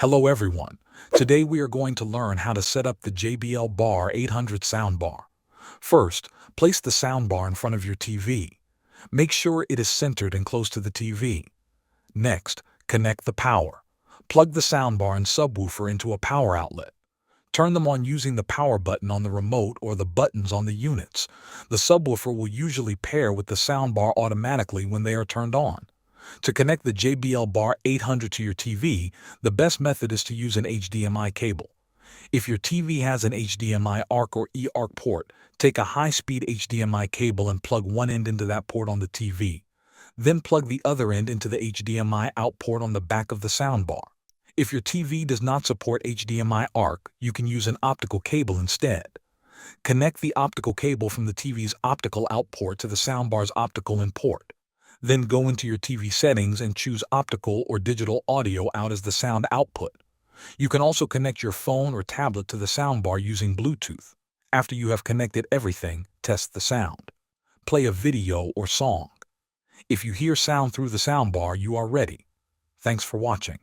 Hello everyone. Today we are going to learn how to set up the JBL Bar 800 soundbar. First, place the soundbar in front of your TV. Make sure it is centered and close to the TV. Next, connect the power. Plug the soundbar and subwoofer into a power outlet. Turn them on using the power button on the remote or the buttons on the units. The subwoofer will usually pair with the soundbar automatically when they are turned on. To connect the JBL Bar 800 to your TV, the best method is to use an HDMI cable. If your TV has an HDMI ARC or eARC port, take a high-speed HDMI cable and plug one end into that port on the TV. Then plug the other end into the HDMI out port on the back of the soundbar. If your TV does not support HDMI ARC, you can use an optical cable instead. Connect the optical cable from the TV's optical out port to the soundbar's optical in port. Then go into your TV settings and choose optical or digital audio out as the sound output. You can also connect your phone or tablet to the soundbar using Bluetooth. After you have connected everything, test the sound. Play a video or song. If you hear sound through the soundbar, you are ready. Thanks for watching.